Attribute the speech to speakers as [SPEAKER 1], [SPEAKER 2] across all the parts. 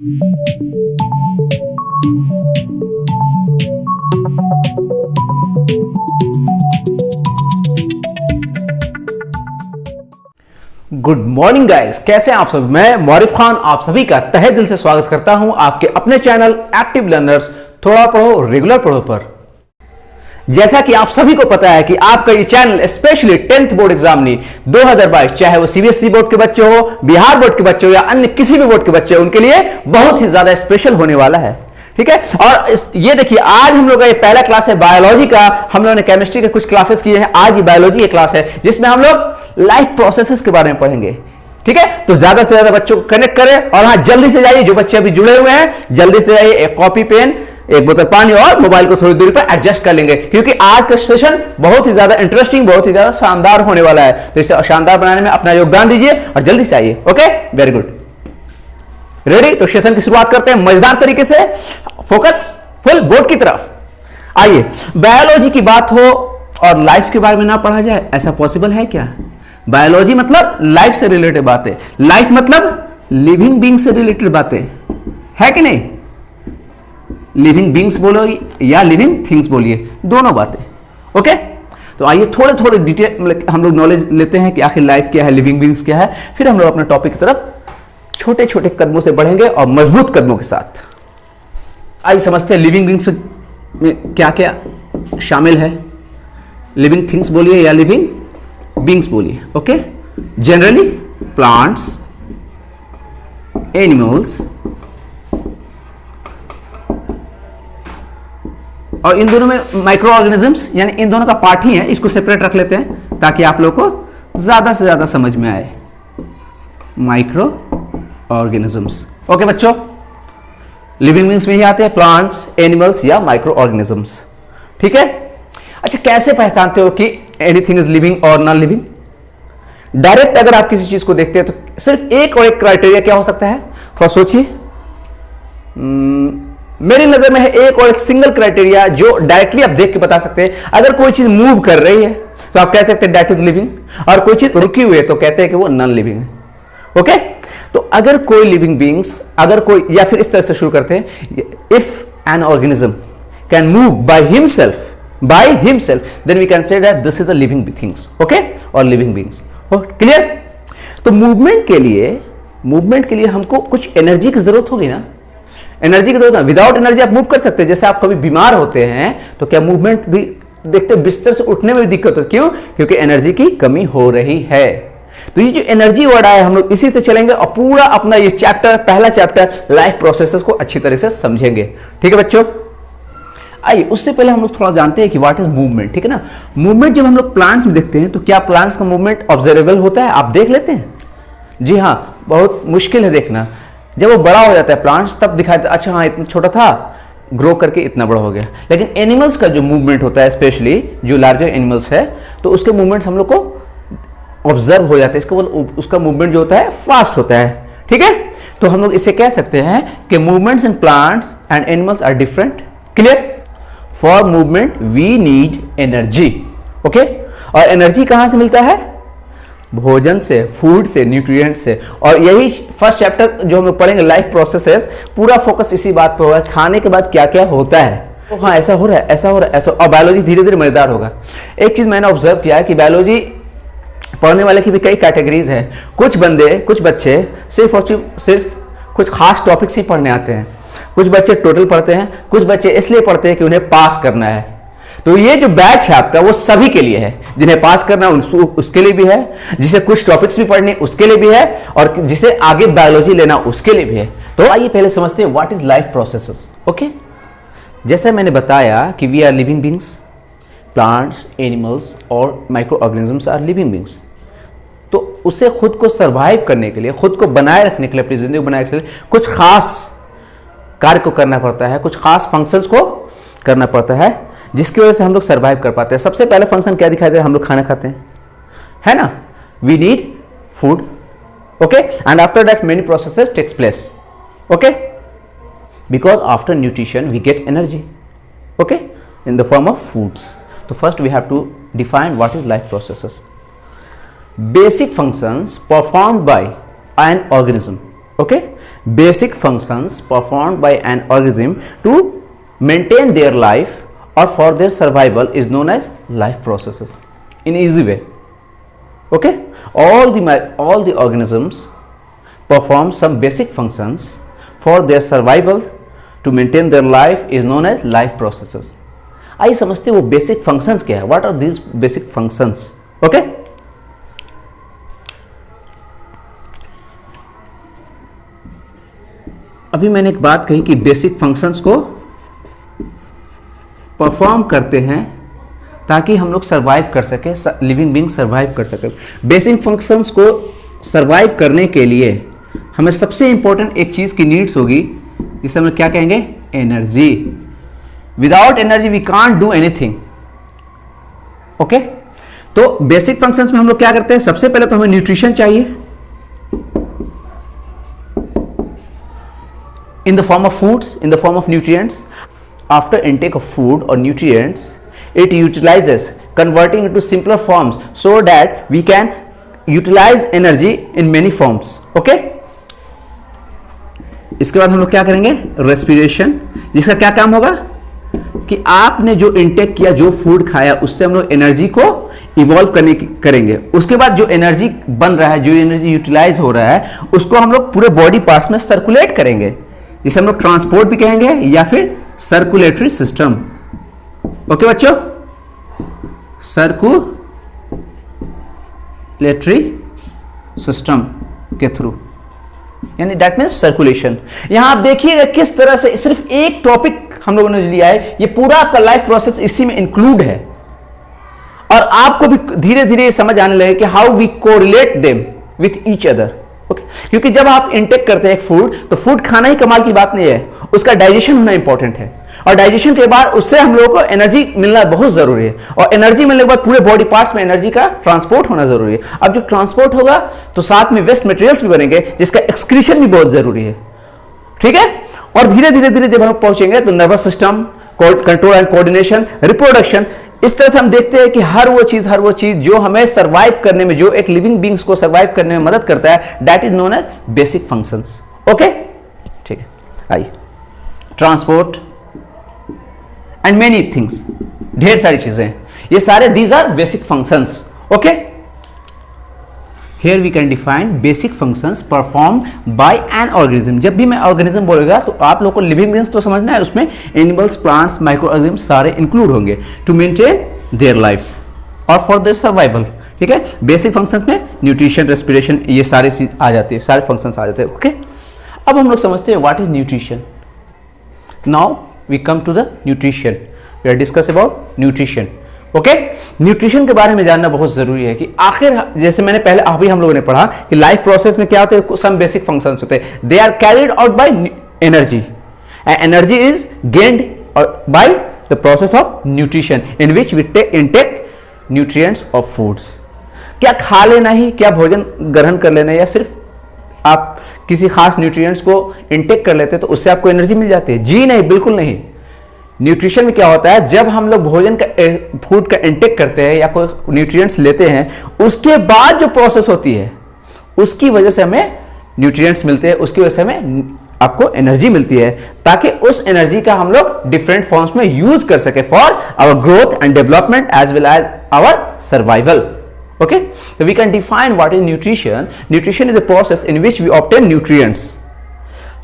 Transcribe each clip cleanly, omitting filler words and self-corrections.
[SPEAKER 1] Good morning guys, कैसे हैं आप सब। मैं मौरिफ खान आप सभी का तहे दिल से स्वागत करता हूं आपके अपने चैनल एक्टिव लर्नर्स थोड़ा पढ़ो रेगुलर पढ़ो पर। जैसा कि आप सभी को पता है कि आपका ये channel specially 10th board exam नहीं 2022, चाहे वो सीबीएसई बोर्ड के बच्चे हो, बिहार बोर्ड के बच्चे हो या अन्य किसी भी बोर्ड के बच्चे हो, उनके लिए बहुत ही ज्यादा स्पेशल होने वाला है। ठीक है, और ये देखिए आज हम लोग का ये पहला क्लास है बायोलॉजी का। हम लोगों ने केमिस्ट्री के कुछ क्लासेस किए हैं, आज ये बायोलॉजी की क्लास है जिसमें हम लोग लाइफ प्रोसेसेस के बारे में पढ़ेंगे। ठीक है, तो ज्यादा से ज्यादा बच्चों को कनेक्ट करें और हाँ जल्दी से जाइए, जो बच्चे अभी जुड़े हुए हैं जल्दी से जाइए, एक कॉपी पेन, एक बोतल पानी और मोबाइल को थोड़ी दूरी पर एडजस्ट कर लेंगे, क्योंकि आज का सेशन बहुत ही ज्यादा इंटरेस्टिंग, बहुत ही ज्यादा शानदार होने वाला है। तो इसे शानदार बनाने में अपना योगदान दीजिए और जल्दी से आइए। Okay, very good, ready. तो सेशन की शुरुआत करते हैं मजेदार तरीके से, फोकस फुल बोर्ड की तरफ। आइए, बायोलॉजी की बात हो और लाइफ के बारे में ना पढ़ा जाए, ऐसा पॉसिबल है क्या? बायोलॉजी मतलब लाइफ से रिलेटेड बातें, लाइफ मतलब लिविंग बीइंग से रिलेटेड बातें, है कि नहीं? लिविंग बीइंग्स बोलो या लिविंग थिंग्स बोलिए, दोनों बातें। ओके, तो आइए थोड़े थोड़े डिटेल हम लोग नॉलेज लेते हैं कि आखिर लाइफ क्या है, लिविंग बीइंग्स क्या है, फिर हम लोग अपने टॉपिक की तरफ छोटे छोटे कदमों से बढ़ेंगे और मजबूत कदमों के साथ। आइए समझते हैं लिविंग बीइंग्स में क्या क्या शामिल है। लिविंग थिंग्स बोलिए या लिविंग बीइंग्स बोलिए। ओके, जनरली प्लांट्स, एनिमल्स, और इन दोनों में माइक्रो ऑर्गेनिजम्स, यानी इन दोनों का पार्ट ही है, इसको सेपरेट रख लेते हैं ताकि आप लोग को ज्यादा से ज्यादा समझ में आए। Micro organisms. ओके बच्चों, लिविंग बीइंग्स में ही आते हैं प्लांट्स, एनिमल्स या माइक्रो ऑर्गेनिजम्स। ठीक है, अच्छा कैसे पहचानते हो कि एनीथिंग इज लिविंग और नॉन लिविंग? डायरेक्ट अगर आप किसी चीज को देखते हैं तो सिर्फ एक और एक क्राइटेरिया क्या हो सकता है, थोड़ा सोचिए। मेरी नजर में है एक और एक सिंगल क्राइटेरिया जो डायरेक्टली आप देख के बता सकते हैं। अगर कोई चीज मूव कर रही है तो आप कह सकते हैं दैट इज लिविंग, और कोई चीज रुकी हुई है तो कहते हैं कि वो नॉन लिविंग है। ओके, तो अगर कोई लिविंग बीइंग्स, अगर कोई, या फिर इस तरह से शुरू करते हैं, if N organism can move by himself, then we can say that this is the living things, okay, or living beings. Clear? तो मूवमेंट के लिए हमको कुछ एनर्जी की जरूरत होगी ना, एनर्जी की जरूरत है। विदाउट एनर्जी आप मूव कर सकते हैं। जैसे आप कभी बीमार होते हैं तो क्या मूवमेंट भी देखते हैं, बिस्तर से उठने में भी दिक्कत होती है, क्यों? क्योंकि एनर्जी की कमी हो रही है। तो ये जो एनर्जी वर्ड आया, हम लोग इसी से चलेंगे और पूरा अपना ये चैप्टर, पहला चैप्टर लाइफ प्रोसेसेस को अच्छी तरह से समझेंगे। ठीक है बच्चों, आइए उससे पहले हम लोग थोड़ा जानते हैं कि व्हाट इज मूवमेंट। ठीक है ना, मूवमेंट जब हम लोग प्लांट्स में देखते हैं तो क्या प्लांट्स का मूवमेंट ऑब्जर्वेबल होता है? आप देख लेते हैं? जी हाँ, बहुत मुश्किल है देखना। जब वो बड़ा हो जाता है प्लांट्स तब दिखाई देता, अच्छा हाँ इतना छोटा था, ग्रो करके इतना बड़ा हो गया। लेकिन एनिमल्स का जो मूवमेंट होता है, स्पेशली जो लार्जर एनिमल्स है, तो उसके मूवमेंट्स हम लोग को ऑब्जर्व हो जाते हैं। इसका उसका मूवमेंट जो होता है फास्ट होता है। ठीक है, तो हम लोग इसे कह सकते हैं कि movements in plants and animals are different. Clear? For movement we need energy. Okay, और एनर्जी कहां से मिलता है? भोजन से, फूड से, न्यूट्रिएंट से। और यही फर्स्ट चैप्टर जो हम लोग पढ़ेंगे लाइफ प्रोसेसेस, पूरा फोकस इसी बात पे होगा, खाने के बाद क्या क्या होता है। तो हाँ ऐसा हो रहा है, ऐसा हो रहा है, ऐसा, और बायोलॉजी धीरे धीरे मजेदार होगा। एक चीज मैंने ऑब्जर्व किया है कि बायोलॉजी पढ़ने वाले की भी कई कैटेगरीज हैं। कुछ बच्चे सिर्फ और सिर्फ कुछ खास टॉपिक्स ही पढ़ने आते हैं, कुछ बच्चे टोटल पढ़ते हैं, कुछ बच्चे इसलिए पढ़ते हैं कि उन्हें पास करना है। तो ये जो बैच है आपका वो सभी के लिए है, जिन्हें पास करना है उसके लिए भी है, जिसे कुछ टॉपिक्स भी पढ़ने उसके लिए भी है, और जिसे आगे बायोलॉजी लेना उसके लिए भी है। तो आइए पहले समझते हैं what is life processes. Okay, जैसे मैंने बताया कि we are living beings, plants, animals और micro organisms are living beings. तो उसे खुद को सर्वाइव करने के लिए, खुद को बनाए रखने के लिए, अपनी जिंदगी बनाए रखने के लिए कुछ खास कार्य को करना पड़ता है, कुछ खास फंक्शंस को करना पड़ता है, जिसकी वजह से हम लोग सर्वाइव कर पाते हैं। सबसे पहले फंक्शन क्या दिखाई दे रहा है? हम लोग खाना खाते हैं, है ना? We need food. Okay, and after that many processes takes place. Okay, because after nutrition we get energy, okay, in the form of foods. तो first we have to define what is life processes. Basic functions performed by an organism, okay, basic functions performed by an organism to maintain their life और for their survival is known as life processes in easy way. Okay, all the organisms perform some basic functions for their survival to maintain their life is known as life processes. आइए समझते हैं वो basic functions क्या है. What are these basic functions? Okay, अभी मैंने एक बात कही कि बेसिक फंक्शंस को परफॉर्म करते हैं ताकि हम लोग सर्वाइव कर सके, लिविंग बीइंग सर्वाइव कर सके. बेसिक फंक्शंस को सर्वाइव करने के लिए हमें सबसे इंपॉर्टेंट एक चीज की नीड्स होगी जिसे हम लोग क्या कहेंगे? Energy. Without energy we can't do anything. Okay, तो बेसिक फंक्शंस में हम लोग क्या करते हैं? सबसे पहले तो हमें न्यूट्रिशन चाहिए in the form of foods, in the form of nutrients. After intake of food or nutrients, it utilizes converting into simpler forms so that we can utilize energy in many forms. Okay, इसके बाद हम लोग क्या करेंगे? Respiration, जिसका क्या काम होगा कि आपने जो इंटेक किया, जो फूड खाया, उससे हम लोग एनर्जी को इवॉल्व करेंगे. उसके बाद जो एनर्जी बन रहा है, जो एनर्जी यूटिलाइज हो रहा है, उसको हम लोग पूरे बॉडी पार्ट्स में सर्कुलेट करेंगे, जिसे हम लोग ट्रांसपोर्ट भी कहेंगे या फिर सर्कुलेटरी सिस्टम. ओके बच्चों, सर्कुलेटरी सिस्टम के थ्रू, यानी दैट मीन्स सर्कुलेशन. यहां आप देखिएगा किस तरह से सिर्फ एक टॉपिक हम लोगों ने लिया है, ये पूरा आपका लाइफ प्रोसेस इसी में इंक्लूड है. और आपको भी धीरे धीरे समझ आने लगे कि how we correlate them with each other. Okay, क्योंकि जब आप इंटेक करते हैं एक फूड, तो फूड खाना ही कमाल की बात नहीं है, उसका डाइजेशन होना इंपॉर्टेंट है. और डाइजेशन के बाद उससे हम लोगों को एनर्जी मिलना बहुत जरूरी है. और एनर्जी मिलने के बाद पूरे बॉडी पार्ट्स में एनर्जी का ट्रांसपोर्ट होना जरूरी है. अब जब ट्रांसपोर्ट होगा तो साथ में वेस्ट मटेरियल्स भी बनेंगे, जिसका एक्सक्रीशन भी बहुत जरूरी है. ठीक है, और धीरे धीरे धीरे जब हम पहुंचेंगे तो nervous system, control and coordination, reproduction, इस तरह से हम देखते हैं कि हर वो चीज जो हमें सर्वाइव करने में, जो एक लिविंग बींग्स को सर्वाइव करने में मदद करता है, that is known as basic functions. Okay, ठीक है. आइए, ट्रांसपोर्ट एंड मेनी थिंग्स, ढेर सारी चीजें, ये सारे these are basic functions. Okay, here we can define basic functions perform by an organism. जब भी मैं ऑर्गेनिज्म बोलेगा तो आप लोगों को लिविंग बीइंग्स तो समझना है, उसमें एनिमल्स, प्लांट्स, माइक्रो ऑर्गेनिज्म सारे इंक्लूड होंगे टू मेंटेन देयर लाइफ और फॉर देयर सर्वाइवल. ठीक है, बेसिक फंक्शंस में न्यूट्रिशन, रेस्पिरेशन, ये सारी चीज आ जाती है, सारे फंक्शंस आ जाते हैं. ओके, अब हम लोग समझते हैं what is nutrition. Now we come to the nutrition. We are discuss about nutrition. Okay, nutrition के बारे में जानना बहुत जरूरी है कि आखिर, जैसे मैंने पहले अभी हम लोगों ने पढ़ा कि लाइफ प्रोसेस में क्या होते हैं, सम बेसिक फंक्शंस होते हैं. They are carried out by energy. Energy is gained by the process of nutrition in which we intake nutrients of foods. क्या खा लेना ही, क्या भोजन ग्रहण कर लेना, या सिर्फ आप किसी खास न्यूट्रिएंट्स को इनटेक कर लेते हैं तो उससे आपको एनर्जी मिल जाती है? जी नहीं, बिल्कुल नहीं. न्यूट्रिशन में क्या होता है, जब हम लोग भोजन का, फूड का इंटेक करते हैं या कोई न्यूट्रिएंट्स लेते हैं, उसके बाद जो प्रोसेस होती है उसकी वजह से हमें न्यूट्रिएंट्स मिलते हैं, उसकी वजह से हमें आपको एनर्जी मिलती है, ताकि उस एनर्जी का हम लोग डिफरेंट फॉर्म्स में यूज कर सके for our growth and development as well as our survival. Okay, so we can define what is nutrition. Nutrition is a process in which we obtain nutrients.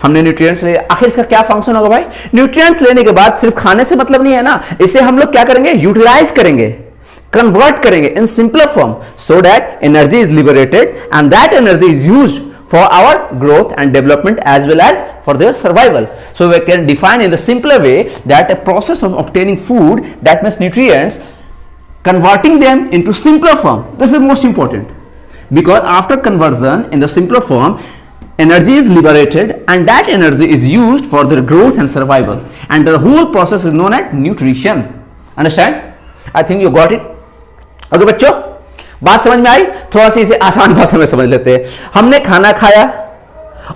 [SPEAKER 1] हमने nutrients ले, आखिर इसका क्या function होगा भाई? न्यूट्रिएंट्स लेने के बाद सिर्फ खाने से मतलब नहीं है ना, इसे हम लोग क्या करेंगे? यूटिलाइज करेंगे, कन्वर्ट करेंगे in simpler form, so that energy is liberated and that energy is used for our growth and development as well as for their survival. So we can define in the simpler way that a process of obtaining food, that means nutrients, converting them into simpler form. This is most important, because after conversion in the simpler form, energy is liberated and that energy is used for their growth and survival, and the whole process is known as nutrition. Understand? I think you got it. Okay बच्चों, बात समझ में आई? थोड़ा सी इसे आसान भाषा में समझ लेते हैं. हमने खाना खाया,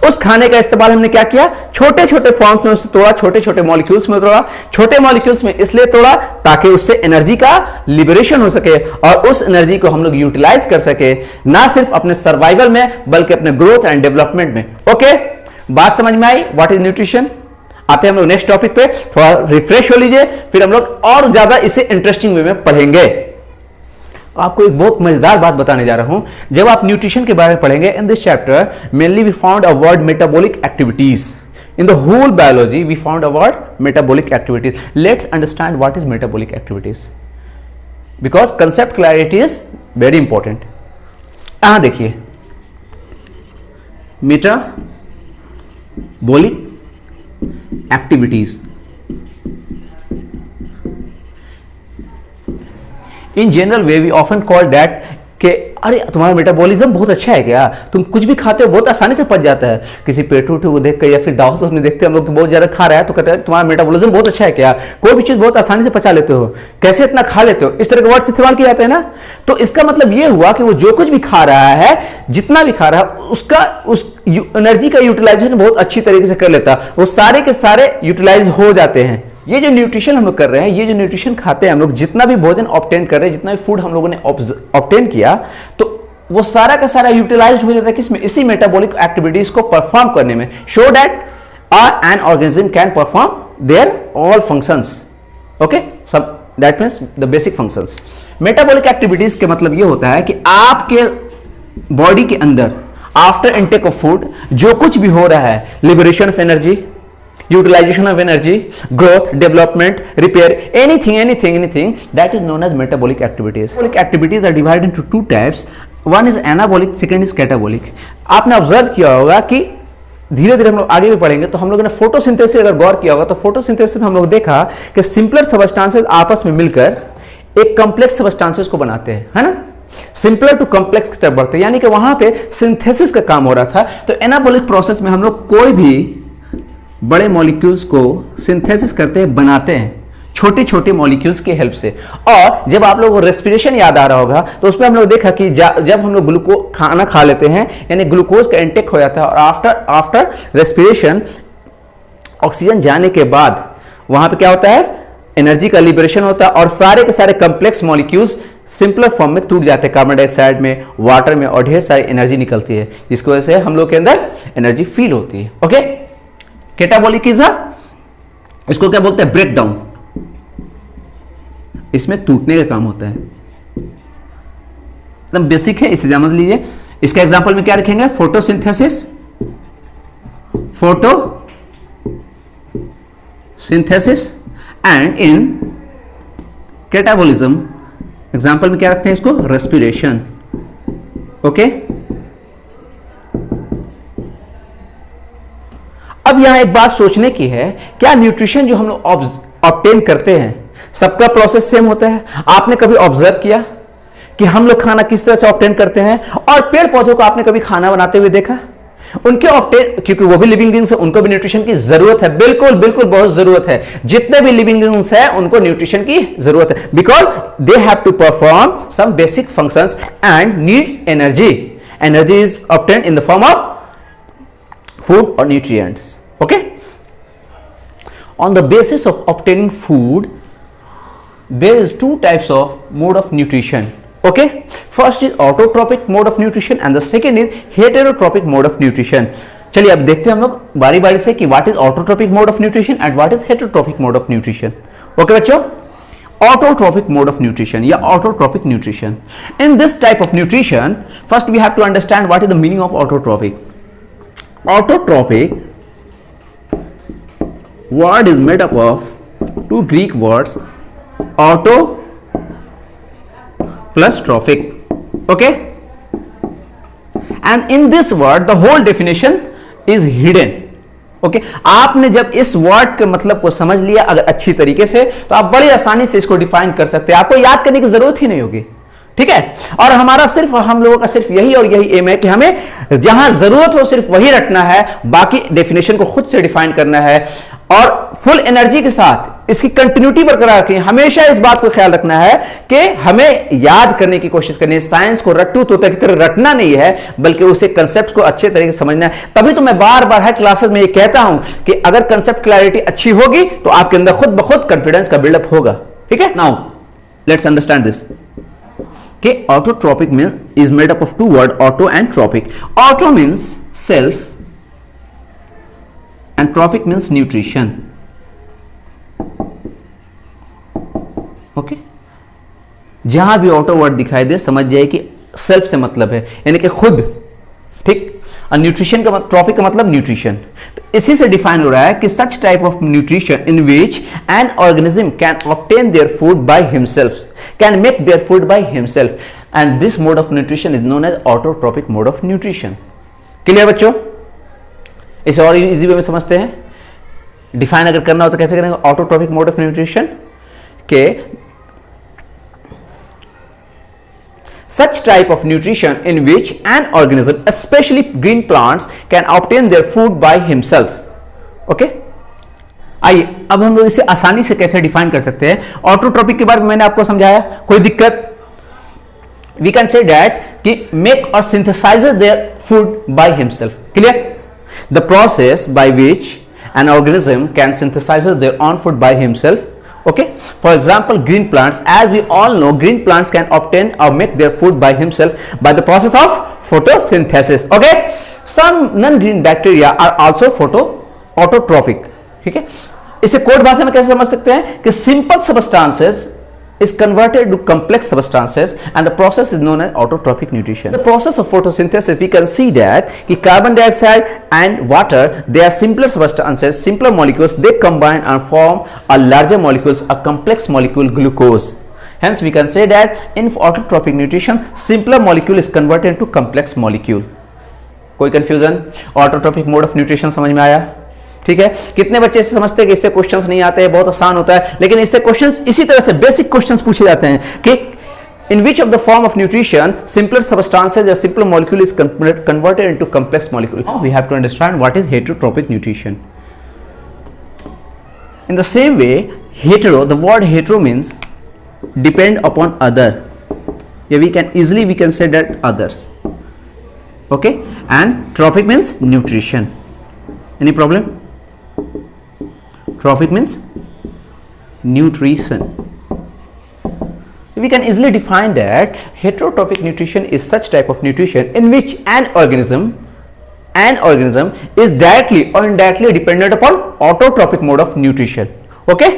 [SPEAKER 1] उस खाने का इस्तेमाल हमने क्या किया? छोटे छोटे फॉर्म्स में उसे तोड़ा, छोटे छोटे मॉलिक्यूल्स में तोड़ा. छोटे मॉलिक्यूल्स में इसलिए तोड़ा ताकि उससे एनर्जी का लिबरेशन हो सके और उस एनर्जी को हम लोग यूटिलाइज कर सके, ना सिर्फ अपने सर्वाइवल में बल्कि अपने ग्रोथ एंड डेवलपमेंट में. ओके, बात समझ में आई? What is nutrition? आते हैं हम लोग नेक्स्ट टॉपिक पे, थोड़ा रिफ्रेश हो लीजिए, फिर हम लोग और ज्यादा इसे इंटरेस्टिंग वे में पढ़ेंगे। आपको एक बहुत मजेदार बात बताने जा रहा हूं। जब आप न्यूट्रिशन के बारे में पढ़ेंगे in this chapter, mainly we found a word metabolic activities. In the whole biology, we found a word metabolic activities. Let's understand what is metabolic activities, because concept clarity is very important. यहां देखिए, metabolic activities. In general way, we often call that कि अरे तुम्हारा metabolism बहुत अच्छा है क्या, तुम कुछ भी खाते हो बहुत आसानी से पच जाता है। किसी पेटू को देख कर या फिर दावत में देखते हैं हम लोग बहुत ज्यादा खा रहा है तो कहते हैं तुम्हारा मेटाबॉलिज्म बहुत अच्छा है क्या, कोई भी चीज बहुत आसानी से पचा लेते हो, कैसे इतना खा लेते हो, इस तरह के वर्ड्स इस्तेमाल किए जाते हैं ना। तो इसका मतलब ये हुआ कि वो जो कुछ भी खा रहा है, जितना भी खा रहा है, उसका उस एनर्जी का यूटिलाइजेशन बहुत अच्छी तरीके से कर लेता है, वो सारे के सारे यूटिलाइज हो जाते हैं। ये जो न्यूट्रिशन हम लोग कर रहे हैं, ये जो न्यूट्रिशन खाते हैं हम लोग, जितना भी भोजन ऑब्टेन कर रहे हैं, जितना भी फूड हम लोगों ने ऑब्टेन किया, तो वो सारा का सारा यूटिलाइज हो जाता है किसमें? इसी मेटाबॉलिक एक्टिविटीज को परफॉर्म करने में, show that an organism can perform their all functions. Okay, सब that means the basic functions. Metabolic activities के मतलब ये होता है कि आपके बॉडी के अंदर आफ्टर इनटेक ऑफ फूड जो कुछ भी हो रहा है, liberation of energy, utilization of energy, growth, development, repair, anything that is known as metabolic activities. Metabolic activities are divided into two types. One is anabolic, second is catabolic. आपने observe किया होगा कि धीरे धीरे हम लोग आगे भी पढ़ेंगे तो हम लोगों ने फोटोसिंथेसिस अगर गौर किया होगा तो फोटोसिंथेसिस में हम लोग देखा कि सिंपलर सबस्टांसेस आपस में मिलकर एक कॉम्प्लेक्स सबस्टांसेस को बनाते हैं, है ना। सिंपलर टू कॉम्प्लेक्स की तरफ बढ़ते हैं, यानी कि वहां पे सिंथेसिस का काम हो रहा था। तो एनाबॉलिक प्रोसेस में हम लोग कोई भी बड़े मॉलिक्यूल्स को सिंथेसिस करते हैं, बनाते हैं छोटे छोटे मॉलिक्यूल्स की हेल्प से। और जब आप लोगों को रेस्पिरेशन याद आ रहा होगा तो उसमें हम लोग देखा कि जब हम लोग खाना खा लेते हैं यानी ग्लूकोज का इंटेक हो जाता है, और आफ्टर रेस्पिरेशन ऑक्सीजन जाने के बाद वहां पे क्या होता है? एनर्जी का लिबरेशन होता है और सारे के सारे कॉम्प्लेक्स मॉलिक्यूल्स सिंपलर फॉर्म में टूट जाते हैं, कार्बन डाइऑक्साइड में, वाटर में, और ढेर सारी एनर्जी निकलती है, जिसकी वजह से हम लोग के अंदर एनर्जी फील होती है। ओके, कैटाबॉलिक इज इसको क्या बोलते हैं? Break down. इसमें टूटने का काम होता है, एकदम बेसिक है, इसे समझ लीजिए। इसका एग्जांपल में क्या रखेंगे? Photosynthesis, and in catabolism example में क्या रखते हैं इसको? रेस्पिरेशन। ओके, अब यहां एक बात सोचने की है, क्या न्यूट्रिशन जो हम लोग ऑब्टेन करते हैं सबका प्रोसेस सेम होता है? आपने कभी ऑब्जर्व किया कि हम लोग खाना किस तरह से ऑब्टेन करते हैं? और पेड़ पौधों को आपने कभी खाना बनाते हुए देखा? उनके ऑब्टेन, क्योंकि वो भी लिविंग बीइंग्स है, उनको भी न्यूट्रिशन की जरूरत है, बिल्कुल बिल्कुल बहुत जरूरत है। जितने भी लिविंग बीइंग्स है उनको न्यूट्रिशन की जरूरत है, because they have to perform some basic functions and needs energy. Energy is obtained in the form of food or nutrients. Okay, on the basis of obtaining food there is two types of mode of nutrition. Okay, first is autotrophic mode of nutrition and the second is heterotrophic mode of nutrition. चलिए अब देखते हैं हम लोग बारी बारी से कि what is autotrophic mode of nutrition and what is heterotrophic mode of nutrition. Okay बच्चों, autotrophic mode of nutrition या autotrophic nutrition. In this type of nutrition, first we have to understand what is the meaning of autotrophic. Autotrophic word is made up of two Greek words, auto plus trophic. Okay, and in this word the whole definition is hidden. Okay, आपने जब इस word के मतलब को समझ लिया अगर अच्छी तरीके से तो आप बड़ी आसानी से इसको डिफाइन कर सकते हैं, आपको याद करने की जरूरत ही नहीं होगी। ठीक है, और हमारा सिर्फ, हम लोगों का सिर्फ यही और यही एम है कि हमें जहां जरूरत हो सिर्फ वही रखना है, बाकी डेफिनेशन को खुद से डिफाइन करना है और फुल एनर्जी के साथ इसकी कंटिन्यूटी बरकरार रखनी है। हमेशा इस बात को ख्याल रखना है कि हमें याद करने की कोशिश करनी है। साइंस को रट्टू तोता की तरह रटना नहीं है, बल्कि उसे कंसेप्ट को अच्छे तरीके से समझना है। तभी तो मैं बार बार हर क्लासेस में ये कहता हूं कि अगर कंसेप्ट क्लैरिटी अच्छी होगी तो आपके अंदर खुद ब खुद कॉन्फिडेंस का बिल्डअप होगा। ठीक है, नाउ लेट्स अंडरस्टैंड दिस कि autotrophic is made up of two words, auto and trophic. Auto means self and trophic means nutrition. Okay, जहां भी ऑटो वर्ड दिखाई दे समझ जाए कि सेल्फ से मतलब है, यानी कि खुद, ठीक। और न्यूट्रिशन का ट्रॉफिक का मतलब न्यूट्रिशन। तो इसी से डिफाइन हो रहा है कि such type of nutrition in which an organism can obtain their food by himself, can make their food by himself, and this mode of nutrition is known as autotrophic mode of nutrition. Clear बच्चों? इसे और easy way में समझते हैं। Define अगर करना हो तो कैसे करेंगे? ऑटोट्रॉपिक मोड ऑफ न्यूट्रिशन के such type of nutrition in which an organism, especially green plants, can obtain their food by himself. Okay? आइए अब हम लोग इसे आसानी से कैसे डिफाइन कर सकते हैं। ऑटोट्रॉपिक के बारे में मैंने आपको समझाया, कोई दिक्कत? वी कैन से दैट कि मेक और synthesises there food by himself. Clear? The process by which an organism can synthesize their own food by himself. Okay, for example, green plants, as we all know, green plants can obtain or make their food by himself by the process of photosynthesis. Okay, some non-green bacteria are also autotrophic. ठीक है, इसे code भाषा में कैसे समझ सकते हैं कि simple substances is converted to complex substances and the process is known as autotrophic nutrition. The process of photosynthesis, we can see that कि carbon dioxide and water, they are simpler substances, simpler molecules, they combine and form a larger molecules, a complex molecule glucose. Hence we can say that in autotrophic nutrition, simpler molecule is converted into complex molecule. कोई confusion? Autotrophic mode of nutrition समझ में आया? ठीक है, कितने बच्चे से समझते हैं कि इससे क्वेश्चंस नहीं आते हैं, बहुत आसान होता है, लेकिन इससे क्वेश्चंस इसी तरह से बेसिक क्वेश्चंस पूछे जाते हैं कि in which of the form of nutrition simpler substances या simpler molecule is converted into complex molecule. We have to understand what is heterotrophic nutrition. In the same way, hetero, the word hetero means depend upon other, या we can say that others. Okay, and trophic means nutrition. Any problem? Trophic means nutrition. We can easily define that heterotrophic nutrition is such type of nutrition in which an organism is directly or indirectly dependent upon autotrophic mode of nutrition. Okay,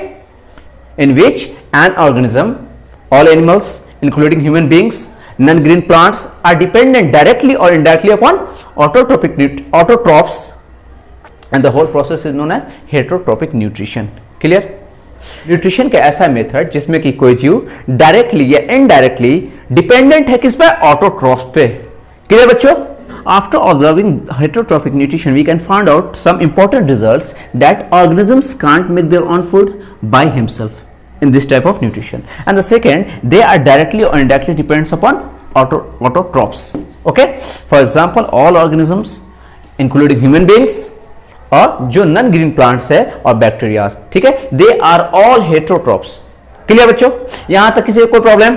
[SPEAKER 1] in which an organism, all animals including human beings, non-green plants are dependent directly or indirectly upon autotrophs, and the whole process is known as heterotrophic nutrition. Clear? Nutrition का ऐसा method जिसमें कि कोई जीव directly या indirectly dependent है किस पे? ऑटोट्रॉफ्स पे। क्लियर बच्चों? After observing heterotrophic nutrition we can find out some important results that organisms can't make their own food by himself in this type of nutrition, and the second, they are directly और indirectly depends upon autotrophs. Okay, for example, all organisms including human beings और जो non green plants है और bacterias, ठीक है, they are all heterotrophs. Clear बच्चों? यहां तक किसी को कोई प्रॉब्लम?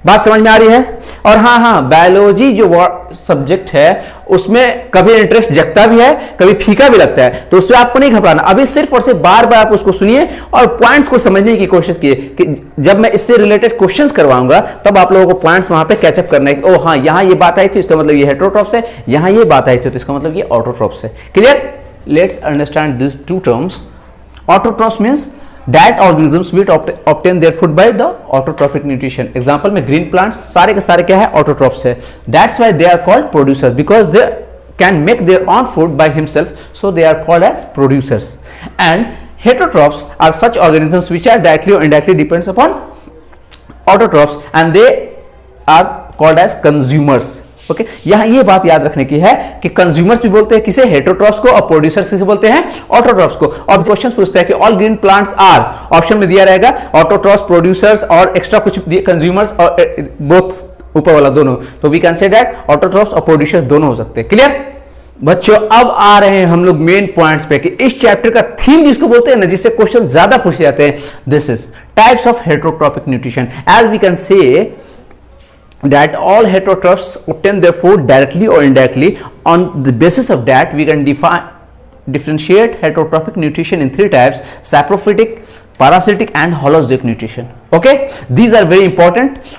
[SPEAKER 1] बात समझ में आ रही है? और हाँ, बायोलॉजी जो सब्जेक्ट है उसमें कभी इंटरेस्ट जगता भी है, कभी फीका भी लगता है, तो उससे आपको नहीं घबराना। अभी सिर्फ और सिर्फ बार बार आप उसको सुनिए और पॉइंट्स को समझने की कोशिश कीजिए कि जब मैं इससे रिलेटेड क्वेश्चंस करवाऊंगा तब आप लोगों को पॉइंट्स वहां पे कैचअप करना है कि ओ हाँ, यहाँ ये बात आई थी इसका मतलब ये हेटेरोट्रॉप्स है, यहाँ ये बात आई थी तो इसका मतलब ये ऑटोट्रॉप्स है। Clear? Let's understand these two terms. Autotrophs means that organisms will obtain their food by the autotrophic nutrition. Example में green plants सारे के सारे क्या है? Autotrophs है. That's why they are called producers, because they can make their own food by himself, so they are called as producers. And heterotrophs are such organisms which are directly or indirectly depends upon autotrophs, and they are called as consumers. Okay, यहां ये बात याद रखने की है कि consumers भी बोलते हैं किसे? हेटेरोट्रॉप्स को, और प्रोड्यूसर्स किसे बोलते हैं? ऑटोट्रॉप्स को। और क्वेश्चन पूछता है कि all green plants are, option में दिया रहेगा ऑटोट्रॉप्स, प्रोड्यूसर्स और एक्स्ट्रा कुछ कंज्यूमर्स और बोथ ऊपर वाला दोनों, तो we can say that autotrophs और प्रोड्यूसर्स दोनों हो सकते हैं। क्लियर बच्चों? अब आ रहे हैं हम लोग मेन पॉइंट्स पे कि इस चैप्टर का थीम जिसको बोलते हैं ना, जिससे क्वेश्चन ज्यादा पूछे जाते हैं, this is types of heterotrophic nutrition. As we can say that all heterotrophs obtain their food directly or indirectly. On the basis of that, we can differentiate heterotrophic nutrition in three types: saprophytic, parasitic and holozoic nutrition. Okay, these are very important.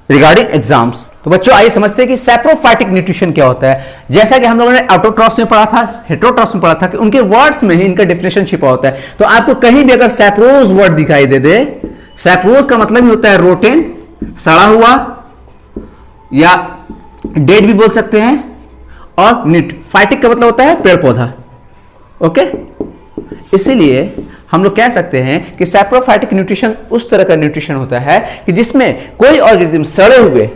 [SPEAKER 1] Regarding exams. तो बच्चों आइए समझते हैं कि saprophytic nutrition क्या होता है। जैसा कि हम लोगों ने ऑटोट्रॉफ्स में पढ़ा था, हेटेरोट्रॉफ्स में पढ़ा था कि उनके वर्ड्स में ही इनका डेफिनेशन छिपा होता है। तो आपको कहीं भी अगर सैप्रोज वर्ड दिखाई दे, सैप्रोज का मतलब ही होता है रोटेन, सड़ा हुआ या डेड भी बोल सकते हैं, और न्यूट फाइटिक का मतलब होता है पेड़ पौधा। ओके, इसीलिए हम लोग कह सकते हैं कि सैप्रोफाइटिक न्यूट्रिशन उस तरह का न्यूट्रिशन होता है कि जिसमें कोई ऑर्गेनिज्म सड़े हुए,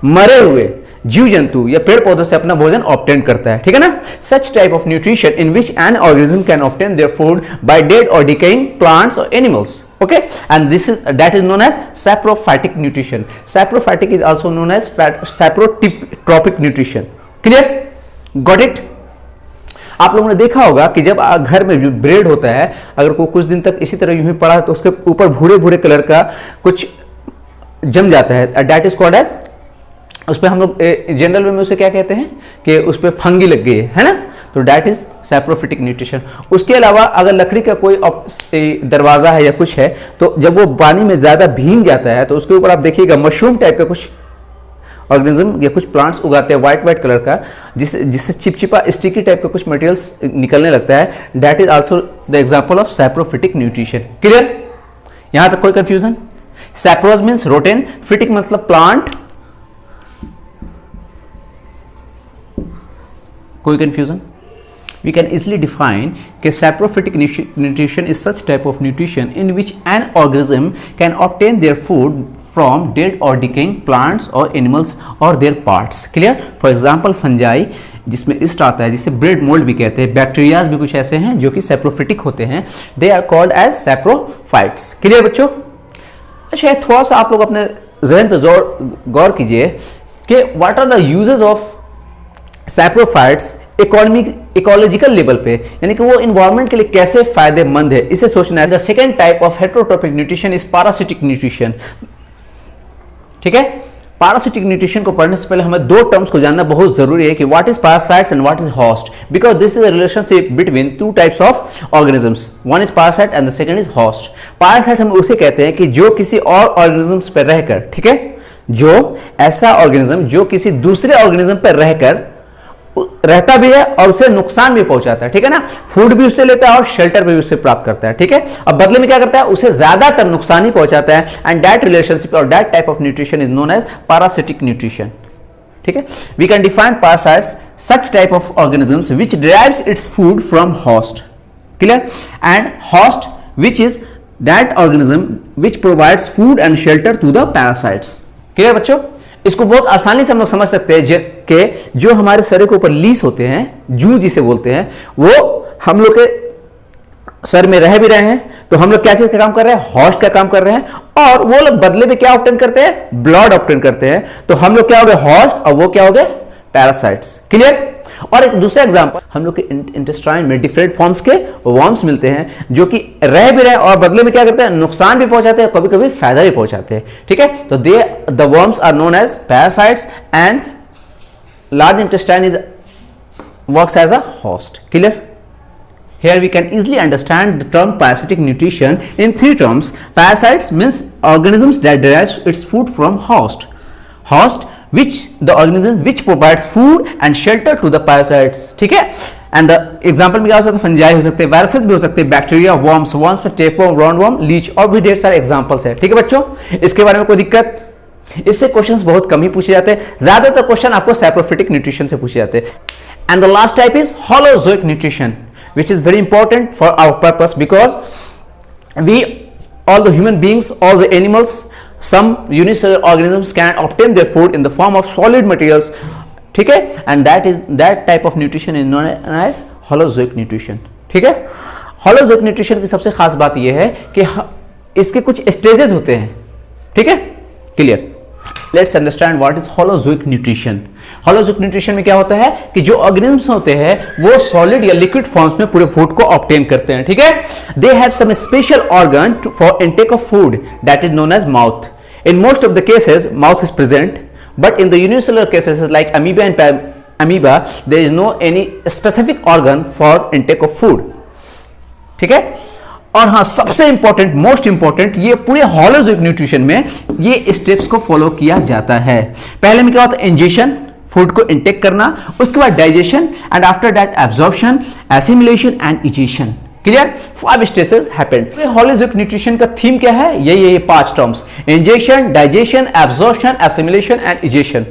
[SPEAKER 1] मरे हुए जीव जंतु या पेड़ पौधों से अपना भोजन ऑब्टेन करता है, ठीक है ना। सच type of nutrition in which an organism can obtain their food bye dead और डिकेइंग प्लांट्स और animals. Okay, and that is known as saprophytic nutrition. Saprophytic is also known as saprotropic nutrition. Clear? Got it? आप लोगों ने देखा होगा कि जब घर में जो ब्रेड होता है, अगर को कुछ दिन तक इसी तरह यूं ही पड़ा तो उसके ऊपर भूरे भूरे कलर का कुछ जम जाता है, दैट इज कॉल्ड एज, उस पर हम लोग जनरल वे में उसे क्या कहते हैं कि उस पर फंगी लग गई है ना, तो दैट इज सैप्रोफिटिक न्यूट्रिशन। उसके अलावा अगर लकड़ी का कोई दरवाजा है या कुछ है, तो जब वो पानी में ज्यादा भीग जाता है तो उसके ऊपर आप देखिएगा मशरूम टाइप का कुछ ऑर्गेनिज्म या कुछ प्लांट्स उगाते हैं व्हाइट कलर का, जिससे चिपचिपा स्टिकी टाइप का कुछ मटेरियल्स निकलने लगता है, that is also the example of saprophytic nutrition. Clear? यहां तक कोई कंफ्यूजन? सैप्रोज मीन्स रोटेन, फिटिक मतलब प्लांट, कोई confusion? We can easily define that saprophytic nutrition is such type of nutrition in which an organism can obtain their food from dead or decaying plants or animals or their parts. Clear? For example, fungi जिसमें east आता है, जिसे bread mould भी कहते हैं, bacterias भी कुछ ऐसे हैं जो कि सैप्रोफिटिक होते हैं, they are called as saprophytes. Clear बच्चों? अच्छा, थोड़ा सा आप लोग अपने जहन पर गौर कीजिए कि what are the uses of saprophytes ecological level पे, यानी कि वो इन्वायरमेंट के लिए कैसे फायदेमंद है, इसे सोचना है। The second type of heterotrophic nutrition is parasitic nutrition. ठीक है, पैरासिटिक न्यूट्रिशन को पढ़ने से पहले हमें दो टर्म्स को जानना बहुत जरूरी है कि what is parasites and what is host, because this is a relationship between two types of organisms, one is parasite and the second is host. Parasite हम उसे कहते हैं कि जो किसी और ऑर्गेनिजम्स पर रहकर, ठीक है, जो ऐसा ऑर्गेनिज्म जो किसी दूसरे ऑर्गेनिज्म पर रहकर रहता भी है और उसे नुकसान भी पहुंचाता है, ठीक है ना, फूड भी उससे लेता है और शेल्टर भी उससे प्राप्त करता है, ठीक है। अब बदले में क्या करता है, उसे ज्यादातर नुकसान ही पहुंचाता है, एंड दैट रिलेशनशिप और that type of nutrition is known as parasitic nutrition. ठीक है, we can define parasites such type of organisms which derives its food from host, clear, and host which is that organism which provides food and shelter to the parasites. Clear बच्चों? इसको बहुत आसानी से हम लोग समझ सकते हैं कि जो हमारे सर के ऊपर लीस होते हैं, जू जिसे बोलते हैं, वो हम लोग के सर में रह भी रहे हैं, तो हम लोग क्या चीज का काम कर रहे हैं, होस्ट का काम कर रहे हैं, और वो लोग बदले में क्या ऑब्टेन करते हैं, ब्लड ऑब्टेन करते हैं, तो हम लोग क्या हो गए, होस्ट, और वो क्या हो गए, पैरासाइट्स। क्लियर? और एक दूसरा एग्जांपल, हम लोग के इंटेस्टाइन में डिफरेंट फॉर्म्स के वर्म्स मिलते हैं जो कि रह भी रहे हैं और बदले में क्या करते हैं, नुकसान भी पहुंचाते हैं, कभी कभी फायदा भी पहुंचाते हैं, ठीक है। तो the worms are known as parasites and large intestine is works as a host. Clear? Here we can easily understand the term parasitic nutrition in three terms. Parasites means organisms that derive its food from host. Host which the organisms which provides food and shelter to the parasites. ठीक है? And the example में क्या हो सकता है, fungi हो सकते हैं, वायरसेस भी हो सकते हैं, बैक्टीरिया, वर्म्स में टेपवर्म, राउंडवर्म, लीच, और भी ढेर सारे एग्जांपल्स है। ठीक है बच्चों, इसके बारे में कोई दिक्कत? इससे क्वेश्चंस बहुत कम ही पूछे जाते हैं, ज्यादातर क्वेश्चन आपको सैप्रोफिटिक न्यूट्रिशन से पूछे जाते हैं। And the last type is holozoic nutrition, which is very important for our purpose, because we, all the human beings, all the animals, some unicellular organisms can obtain their food in the form of solid materials, ठीक है, and that type of nutrition is known as holozoic nutrition। ठीक है, holozoic nutrition की सबसे खास बात यह है कि इसके कुछ स्टेजेस होते हैं, ठीक है, clear. Let's understand what is holozoic nutrition. Holozoic nutrition में क्या होता है कि जो ऑर्गेनिजम्स होते हैं वो सॉलिड या लिक्विड फॉर्म्स में पूरे फूड को ऑब्टेन करते हैं, ठीक है। They have some special organ for intake of food that is known as mouth. In most of the cases mouth is present, but in the unicellular cases like amoeba and amoeba there is no any specific organ for intake of food, ठीक है। और हाँ, सबसे important, most important, ये पूरे holistic nutrition में ये steps को फॉलो किया जाता है। पहले में क्या होता है? इंजेशन, फूड को इंटेक करना, उसके बाद digestion and after that absorption, assimilation and egestion. Clear? 5 stages happened. Holistic nutrition का थीम क्या है? ये 5 terms, ingestion, digestion, absorption, assimilation and egestion.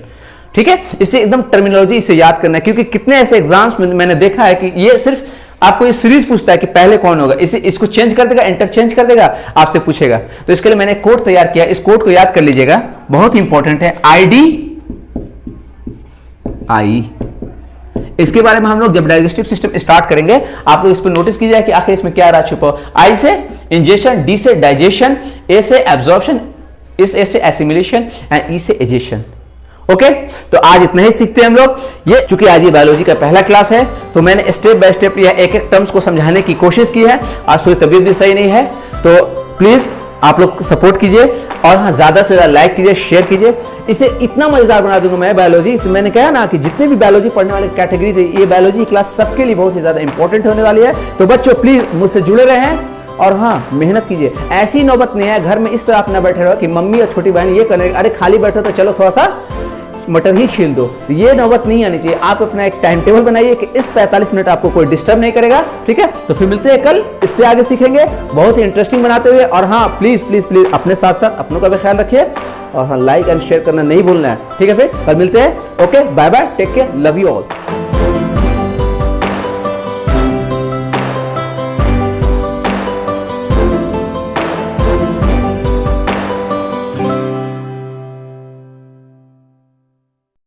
[SPEAKER 1] ठीक है, इसे एकदम टर्मिनोलॉजी इसे याद करना है, क्योंकि कितने ऐसे एग्जाम्स में मैंने देखा है कि ये सिर्फ आपको ये सीरीज पूछता है कि पहले कौन होगा, इसको चेंज कर देगा, इंटरचेंज कर देगा, आपसे पूछेगा। तो इसके लिए मैंने कोड तैयार किया, इस कोड को याद कर लीजिएगा, बहुत इंपॉर्टेंट है। आई, इसके बारे में हम लोग जब डाइजेस्टिव सिस्टम स्टार्ट करेंगे, आप लोग इस पर नोटिस कीजिए कि आखिर इसमें क्या रहा छुपा। आई से इंजेशन, डी से डाइजेशन, ए से एब्जॉर्प्शन, ए से एसिमिलेशन एंड ई से एजेशन। ओके, तो आज इतना ही सीखते हैं हम लोग। ये चूंकि आज ये बायोलॉजी का पहला क्लास है, तो मैंने स्टेप बाय स्टेप यह एक एक टर्म्स को समझाने की कोशिश की है। आज थोड़ी तबीयत भी सही नहीं है, तो प्लीज आप लोग सपोर्ट कीजिए और हाँ, ज्यादा से ज्यादा लाइक कीजिए, शेयर कीजिए। इसे इतना मजेदार बना दूंगा मैं बायोलॉजी। तो मैंने कहा ना कि जितने भी बायोलॉजी पढ़ने वाले कैटेगरी थे, ये बायोलॉजी क्लास सबके लिए बहुत ही ज्यादा इंपॉर्टेंट होने वाली है। तो बच्चों प्लीज मुझसे जुड़े रहें और हाँ, मेहनत कीजिए। ऐसी नौबत नहीं है घर में इस तरह आप ना बैठे रहो कि मम्मी और छोटी बहन ये करें, अरे खाली बैठो तो चलो थोड़ा सा मटर ही छील दो। तो ये नौबत नहीं आनी चाहिए। आप अपना एक टाइम टेबल बनाइए कि इस 45 मिनट आपको कोई डिस्टर्ब नहीं करेगा। ठीक है, तो फिर मिलते हैं कल, इससे आगे सीखेंगे बहुत ही इंटरेस्टिंग बनाते हुए। और हाँ, प्लीज प्लीज प्लीज अपने साथ साथ अपनों का भी ख्याल रखिए और हाँ, लाइक एंड शेयर करना नहीं भूलना है। ठीक है, फिर कल मिलते हैं। Okay, bye bye, take care, love you all.